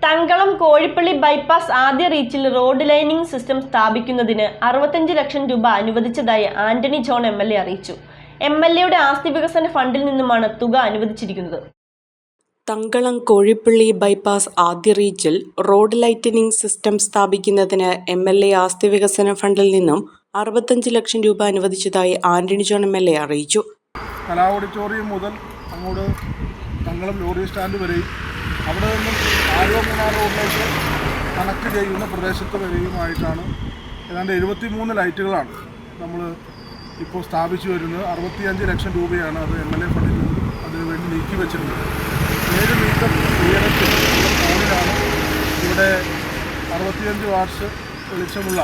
Thankalam Kozhippally bypass ആദ്യ റീച്ചിൽ road lining system സ്ഥാപിക്കുന്നതിന് 65 ലക്ഷം രൂപ അനുവദിച്ചതായി ആന്റണി ജോൺ MLA അറിയിച്ചു. MLAയുടെ ആസ്തി വികസന ഫണ്ടിൽ നിന്നുമാണ് തുക അനുവദിച്ചിരിക്കുന്നത്. തങ്കളം കോഴിപ്പള്ളി ബൈപ്പാസ് ആദ്യ റീച്ചിൽ റോഡ് ലൈറ്റനിംഗ് സിസ്റ്റം സ്ഥാപിക്കുന്നതിന് MLA ആസ്തി വികസന ഫണ്ടിൽ നിന്നും 65 ലക്ഷം രൂപ അനുവദിച്ചതായി ആന്റണി ജോൺ MLA അറിയിച്ചു. കലാ ഓഡിറ്റോറിയം മുതൽ അങ്ങോട്ട് തങ്കളം ലോറി സ്റ്റാൻഡ് വരെയും അവിടെ നിന്നും ആലുവ-മൂന്നാർ റോഡിലേക്ക് കണക്ട് ചെയ്യുന്ന പ്രദേശത്ത് വരെയുമായിട്ടാണ് ഏതാണ്ട് 73 ലൈറ്റുകളാണ് നമ്മൾ ഇപ്പോൾ സ്ഥാപിച്ചു വരുന്നത്. 65 ലക്ഷം രൂപയാണ് അത് MLA ഫണ്ടിൽ നിന്ന് അതിനുവേണ്ടി നീക്കി വെച്ചിരുന്നത്. 7 മീറ്റർ ഉയരത്തിൽ ഫോണിലാണ് ഇവിടെ 65 വാട്ട്സ് വെളിച്ചമുള്ള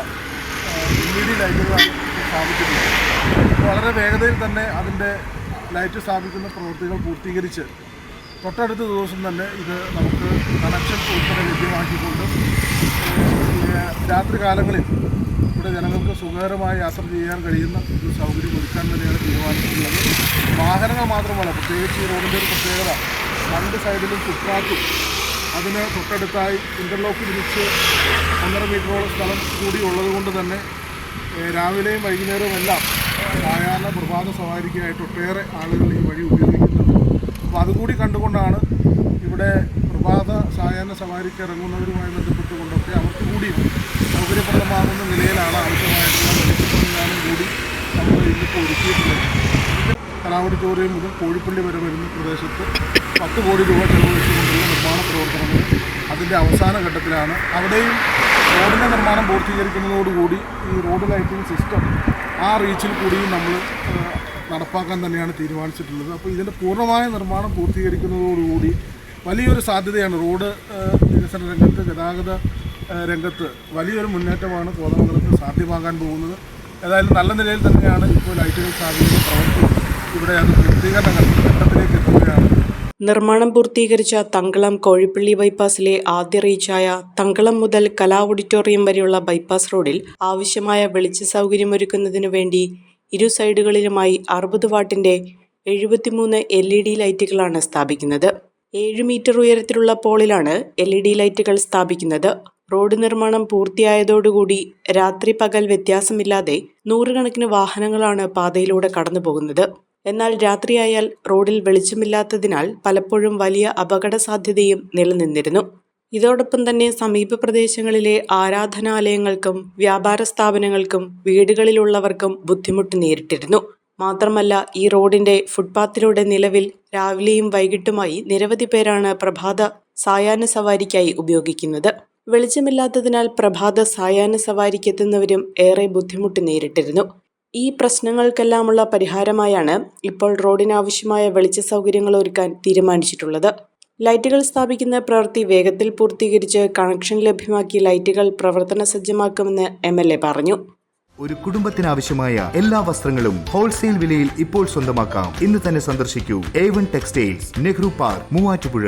LED ലൈറ്റുകളാണ് സ്ഥാപിച്ചിട്ടുള്ളത്. വളരെ വേഗതയിൽ തന്നെ അതിൻ്റെ ലൈറ്റ് സ്ഥാപിക്കുന്ന പ്രവൃത്തികൾ പൂർത്തീകരിച്ച് തൊട്ടടുത്ത ദിവസം തന്നെ ഇത് നമുക്ക് കണക്ഷൻ ഉൾപ്പെടെ ലഭ്യമാക്കിക്കൊണ്ട് രാത്രി കാലങ്ങളിൽ ഇവിടെ ജനങ്ങൾക്ക് സുഖകരമായി യാത്ര ചെയ്യാൻ കഴിയുന്ന ഒരു സൗകര്യം ഒരുക്കാൻ തന്നെയാണ് തീരുമാനിച്ചിട്ടുള്ളത്. വാഹനങ്ങൾ മാത്രമല്ല, പ്രത്യേകിച്ച് ഈ റോഡിൻ്റെ ഒരു പ്രത്യേകത 2 സൈഡിലും ഫുട്പാത്തും അതിന് തൊട്ടടുത്തായി ഇൻ്റർലോക്ക് വിരിച്ച് 1.5 മീറ്ററോളം സ്ഥലം കൂടി ഉള്ളതുകൊണ്ട് തന്നെ രാവിലെയും വൈകുന്നേരവും എല്ലാം സാധാരണ പ്രഭാത സവാരിക്കായിട്ട് ഒട്ടേറെ ആളുകൾ ഈ വഴി ഉപയോഗിക്കുന്നുണ്ട്. അപ്പോൾ അതുകൂടി കണ്ടുകൊണ്ടാണ് ഇവിടെ പ്രഭാത സായാഹ്ന സവാരിക്ക് ഇറങ്ങുന്നവരുമായി ബന്ധപ്പെട്ടുകൊണ്ടൊക്കെ അവർക്ക് കൂടി സൗകര്യപ്രദമാകുന്ന നിലയിലാണ് ആവശ്യമായിട്ടുള്ള വെളിച്ചം കൂടി നമ്മൾ ഇന്നിപ്പോൾ ഒരുക്കിയിട്ടുള്ളത്. കലാ ഓഡിറ്റോറിയം മുതൽ കോഴിപ്പള്ളി വരെ വരുന്ന പ്രദേശത്ത് 10 കോടി രൂപ ചെലവഴിച്ചുകൊണ്ടുള്ള നിർമ്മാണ പ്രവർത്തനങ്ങൾ അതിൻ്റെ അവസാന ഘട്ടത്തിലാണ്. അവിടെയും റോഡിൻ്റെ നിർമ്മാണം പൂർത്തീകരിക്കുന്നതോടുകൂടി ഈ റോഡ് ലൈറ്റിംഗ് സിസ്റ്റം ആ റീച്ചിൽ കൂടിയും നമ്മൾ നടപ്പാക്കാൻ തന്നെയാണ് തീരുമാനിച്ചിട്ടുള്ളത്. അപ്പോൾ ഇതിൻ്റെ പൂർണ്ണമായ നിർമ്മാണം പൂർത്തീകരിക്കുന്നതോടുകൂടി വലിയൊരു സാധ്യതയാണ് റോഡ് വികസന രംഗത്ത്, ഗതാഗത രംഗത്ത് വലിയൊരു മുന്നേറ്റമാണ് കോതമംഗലത്ത് സാധ്യമാകാൻ പോകുന്നത്. ഏതായാലും നല്ല നിലയിൽ തന്നെയാണ് ഇപ്പോൾ ലൈറ്റുകൾ സ്ഥാപിക്കുന്ന പ്രവൃത്തി ഇവിടെ അത് പൂർത്തീകരണ ഘട്ടത്തിലേക്ക് എത്തുകയാണ്. നിർമ്മാണം പൂർത്തീകരിച്ച തങ്കളം കോഴിപ്പള്ളി ബൈപ്പാസിലെ ആദ്യ റീച്ചായ തങ്കളം മുതൽ കലാ ഓഡിറ്റോറിയം വരെയുള്ള ബൈപ്പാസ് റോഡിൽ ആവശ്യമായ വെളിച്ച സൗകര്യമൊരുക്കുന്നതിനു വേണ്ടി ഇരു സൈഡുകളിലുമായി 60 വാട്ടിന്റെ 73 LED ലൈറ്റുകളാണ് സ്ഥാപിക്കുന്നത്. 7 മീറ്റർ ഉയരത്തിലുള്ള പോളിലാണ് LED ലൈറ്റുകൾ സ്ഥാപിക്കുന്നത്. റോഡ് നിർമ്മാണം പൂർത്തിയായതോടുകൂടി രാത്രി പകൽ വ്യത്യാസമില്ലാതെ 100 കണക്കിന് വാഹനങ്ങളാണ് പാതയിലൂടെ കടന്നു പോകുന്നത്. എന്നാൽ രാത്രിയായാൽ റോഡിൽ വെളിച്ചമില്ലാത്തതിനാൽ പലപ്പോഴും വലിയ അപകട സാധ്യതയും നിലനിന്നിരുന്നു. ഇതോടൊപ്പം തന്നെ സമീപ പ്രദേശങ്ങളിലെ ആരാധനാലയങ്ങൾക്കും വ്യാപാര സ്ഥാപനങ്ങൾക്കും വീടുകളിലുള്ളവർക്കും ബുദ്ധിമുട്ട് നേരിട്ടിരുന്നു. മാത്രമല്ല, ഈ റോഡിന്റെ ഫുട്പാത്തിലൂടെ നിലവിൽ രാവിലെയും വൈകിട്ടുമായി നിരവധി പേരാണ് പ്രഭാത സായാഹ്ന സവാരിക്കായി ഉപയോഗിക്കുന്നത്. വെളിച്ചമില്ലാത്തതിനാൽ പ്രഭാത സായാഹ്ന സവാരിക്കെത്തുന്നവരും ഏറെ ബുദ്ധിമുട്ട് നേരിട്ടിരുന്നു. ഈ പ്രശ്നങ്ങൾക്കെല്ലാമുള്ള പരിഹാരമായാണ് ഇപ്പോൾ റോഡിനാവശ്യമായ വെളിച്ച സൗകര്യങ്ങൾ ഒരുക്കാൻ തീരുമാനിച്ചിട്ടുള്ളത്. ലൈറ്റുകൾ സ്ഥാപിക്കുന്ന പ്രവൃത്തി വേഗത്തിൽ പൂർത്തീകരിച്ച് കണക്ഷൻ ലഭ്യമാക്കി ലൈറ്റുകൾ പ്രവർത്തന സജ്ജമാക്കുമെന്ന് MLA പറഞ്ഞു. ഒരു കുടുംബത്തിനാവശ്യമായ എല്ലാ വസ്ത്രങ്ങളും ഹോൾസെയിൽ വിലയിൽ ഇപ്പോൾ സ്വന്തമാക്കാം. ഇന്ന് തന്നെ സന്ദർശിക്കൂ A1 textiles, Nehru park, Muvattupuzha.